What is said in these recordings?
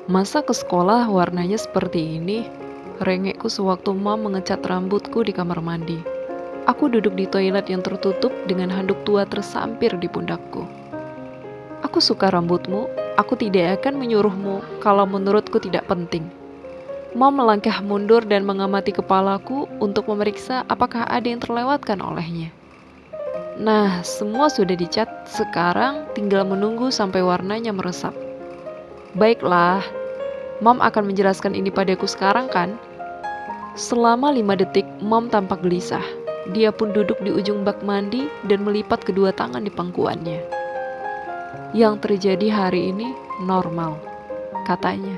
Masa ke sekolah warnanya seperti ini? Rengekku sewaktu Mom mengecat rambutku di kamar mandi. Aku duduk di toilet yang tertutup dengan handuk tua tersampir di pundakku. Aku suka rambutmu, aku tidak akan menyuruhmu kalau menurutku tidak penting. Mom melangkah mundur dan mengamati kepalaku untuk memeriksa apakah ada yang terlewatkan olehnya. Nah, semua sudah dicat, sekarang tinggal menunggu sampai warnanya meresap. Baiklah, Mom akan menjelaskan ini padaku sekarang kan? Selama 5 detik, Mom tampak gelisah. Dia pun duduk di ujung bak mandi dan melipat kedua tangan di pangkuannya. Yang terjadi hari ini normal, katanya.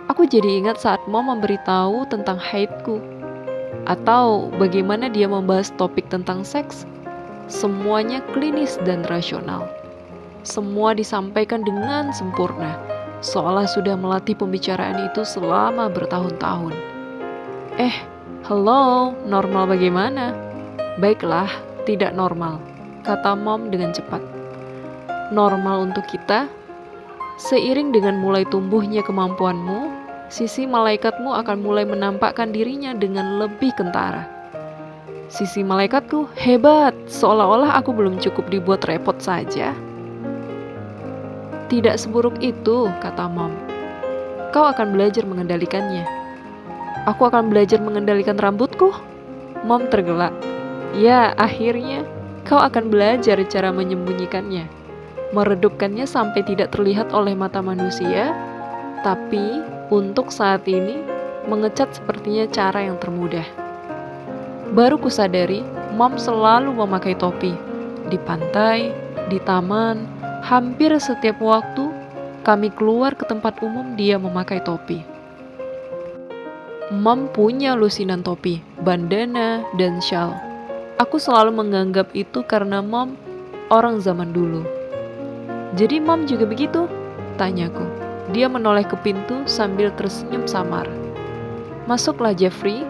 Aku jadi ingat saat Mom memberitahu tentang haidku. Atau bagaimana dia membahas topik tentang seks. Semuanya klinis dan rasional. Semua disampaikan dengan sempurna, seolah sudah melatih pembicaraan itu selama bertahun-tahun. Halo, normal bagaimana? Baiklah, tidak normal, kata Mom dengan cepat. Normal untuk kita, seiring dengan mulai tumbuhnya kemampuanmu, sisi malaikatmu akan mulai menampakkan dirinya dengan lebih kentara. Sisi malaikatku hebat, seolah-olah aku belum cukup dibuat repot saja. Tidak seburuk itu, kata Mom. Kau akan belajar mengendalikannya. Aku akan belajar mengendalikan rambutku? Mom tergelak. Ya, akhirnya kau akan belajar cara menyembunyikannya, meredupkannya sampai tidak terlihat oleh mata manusia. Tapi untuk saat ini, mengecat sepertinya cara yang termudah. Baru kusadari, Mom selalu memakai topi. Di pantai, di taman, hampir setiap waktu kami keluar ke tempat umum dia memakai topi. Mom punya lusinan topi, bandana, dan shawl. Aku selalu menganggap itu karena Mom orang zaman dulu. Jadi Mom juga begitu? Tanyaku. Dia menoleh ke pintu sambil tersenyum samar. Masuklah Jeffrey.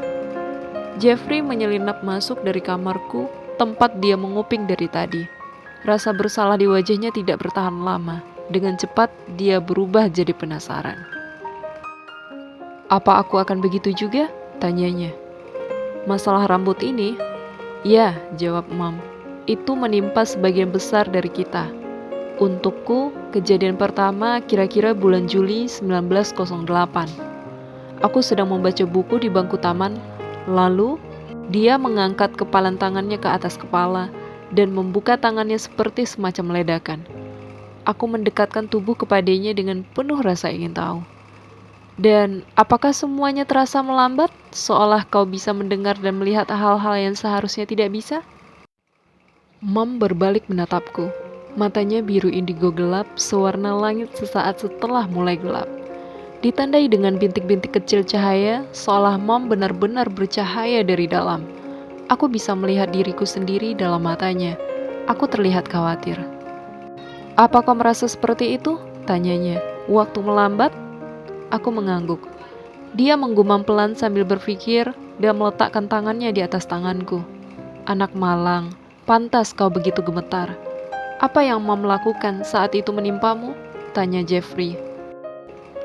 Jeffrey menyelinap masuk dari kamarku, tempat dia menguping dari tadi. Rasa bersalah di wajahnya tidak bertahan lama. Dengan cepat, dia berubah jadi penasaran. Apa aku akan begitu juga? Tanyanya. Masalah rambut ini? Ya, jawab Mom. Itu menimpa sebagian besar dari kita. Untukku, kejadian pertama kira-kira bulan Juli 1908. Aku sedang membaca buku di bangku taman. Lalu, dia mengangkat kepalan tangannya ke atas kepala dan membuka tangannya seperti semacam ledakan. Aku mendekatkan tubuh kepadanya dengan penuh rasa ingin tahu. Dan apakah semuanya terasa melambat, seolah kau bisa mendengar dan melihat hal-hal yang seharusnya tidak bisa? Mom berbalik menatapku. Matanya biru indigo gelap, sewarna langit sesaat setelah mulai gelap. Ditandai dengan bintik-bintik kecil cahaya, seolah Mom benar-benar bercahaya dari dalam. Aku bisa melihat diriku sendiri dalam matanya. Aku terlihat khawatir. Apa kau merasa seperti itu? Tanyanya. Waktu melambat? Aku mengangguk. Dia menggumam pelan sambil berpikir dan meletakkan tangannya di atas tanganku. Anak malang, pantas kau begitu gemetar. Apa yang Mom lakukan saat itu menimpamu? Tanya Jeffrey.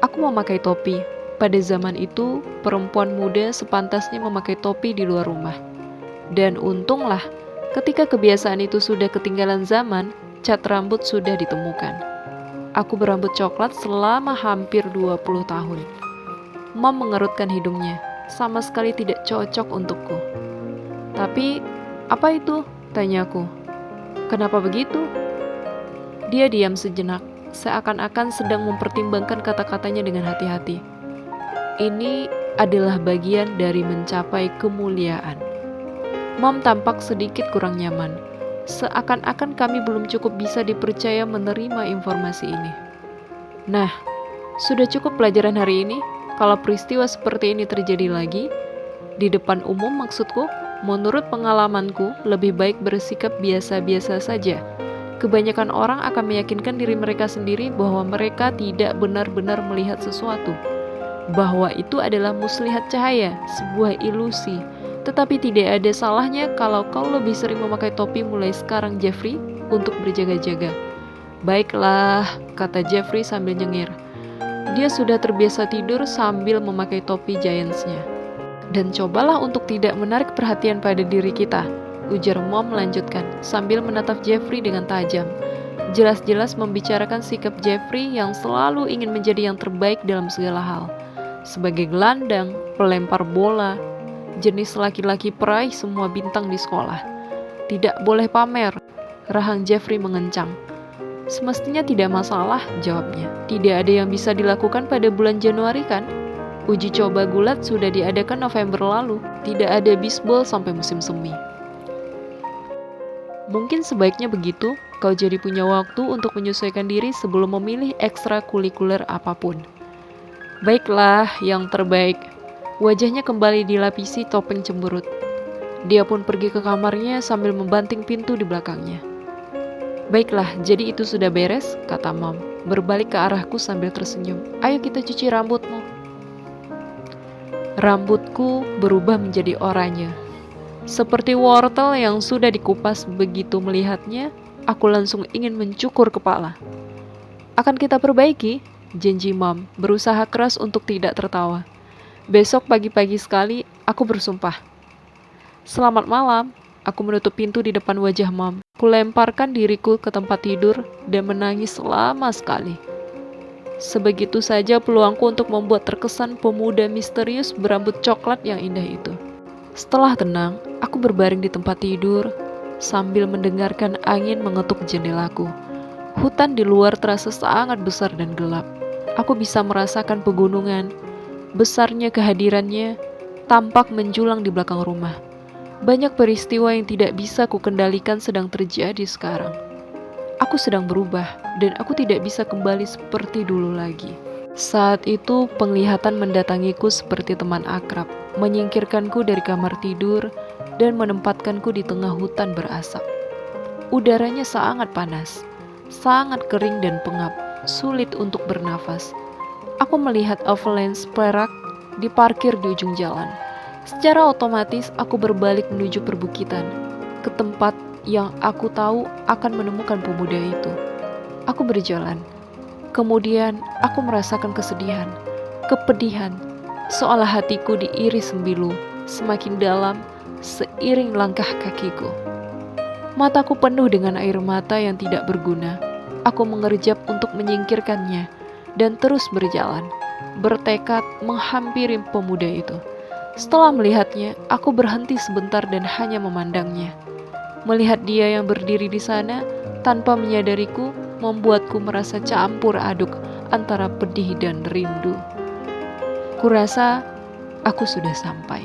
Aku memakai topi. Pada zaman itu, perempuan muda sepantasnya memakai topi di luar rumah. Dan untunglah, ketika kebiasaan itu sudah ketinggalan zaman, cat rambut sudah ditemukan. Aku berambut coklat selama hampir 20 tahun. Mom mengerutkan hidungnya, sama sekali tidak cocok untukku. Tapi, apa itu? Tanyaku. Kenapa begitu? Dia diam sejenak, seakan-akan sedang mempertimbangkan kata-katanya dengan hati-hati. Ini adalah bagian dari mencapai kemuliaan. Mom tampak sedikit kurang nyaman. Seakan-akan kami belum cukup bisa dipercaya menerima informasi ini. Nah, sudah cukup pelajaran hari ini. Kalau peristiwa seperti ini terjadi lagi, di depan umum maksudku, menurut pengalamanku, lebih baik bersikap biasa-biasa saja. Kebanyakan orang akan meyakinkan diri mereka sendiri bahwa mereka tidak benar-benar melihat sesuatu. Bahwa itu adalah muslihat cahaya, sebuah ilusi. Tetapi tidak ada salahnya kalau kau lebih sering memakai topi mulai sekarang, Jeffrey, untuk berjaga-jaga. Baiklah, kata Jeffrey sambil nyengir. Dia sudah terbiasa tidur sambil memakai topi Giants-nya. Dan cobalah untuk tidak menarik perhatian pada diri kita, ujar Mom melanjutkan sambil menatap Jeffrey dengan tajam. Jelas-jelas membicarakan sikap Jeffrey yang selalu ingin menjadi yang terbaik dalam segala hal. Sebagai gelandang, pelempar bola, jenis laki-laki peraih semua bintang di sekolah. Tidak boleh pamer, rahang Jeffrey mengencang. Semestinya tidak masalah, jawabnya. Tidak ada yang bisa dilakukan pada bulan Januari kan? Uji coba gulat sudah diadakan November lalu. Tidak ada bisbol sampai musim semi. Mungkin sebaiknya begitu, kau jadi punya waktu untuk menyesuaikan diri sebelum memilih ekstrakurikuler apapun. Baiklah, yang terbaik. Wajahnya kembali dilapisi topeng cemberut. Dia pun pergi ke kamarnya sambil membanting pintu di belakangnya. Baiklah, jadi itu sudah beres, kata Mom, berbalik ke arahku sambil tersenyum. Ayo kita cuci rambutmu. Rambutku berubah menjadi oranye. Seperti wortel yang sudah dikupas. Begitu melihatnya, aku langsung ingin mencukur kepala. Akan kita perbaiki, janji Mom, berusaha keras untuk tidak tertawa. Besok pagi-pagi sekali, aku bersumpah. Selamat malam. Aku menutup pintu di depan wajah Mom. Kulemparkan diriku ke tempat tidur dan menangis lama sekali. Sebegitu saja peluangku untuk membuat terkesan pemuda misterius berambut coklat yang indah itu. Setelah tenang, aku berbaring di tempat tidur sambil mendengarkan angin mengetuk jendelaku. Hutan di luar terasa sangat besar dan gelap. Aku bisa merasakan pegunungan. Besarnya kehadirannya tampak menjulang di belakang rumah. Banyak peristiwa yang tidak bisa kukendalikan sedang terjadi sekarang. Aku sedang berubah dan aku tidak bisa kembali seperti dulu lagi. Saat itu penglihatan mendatangiku seperti teman akrab, menyingkirkanku dari kamar tidur dan menempatkanku di tengah hutan berasap. Udaranya sangat panas, sangat kering dan pengap, sulit untuk bernafas. Aku melihat avalanche perak diparkir di ujung jalan. Secara otomatis aku berbalik menuju perbukitan, ke tempat yang aku tahu akan menemukan pemuda itu. Aku berjalan. Kemudian aku merasakan kesedihan, kepedihan, seolah hatiku diiris sembilu, semakin dalam seiring langkah kakiku. Mataku penuh dengan air mata yang tidak berguna. Aku mengerjap untuk menyingkirkannya dan terus berjalan, bertekad menghampiri pemuda itu. Setelah melihatnya, aku berhenti sebentar dan hanya memandangnya. Melihat dia yang berdiri di sana, tanpa menyadariku, membuatku merasa campur aduk antara pedih dan rindu. Kurasa aku sudah sampai.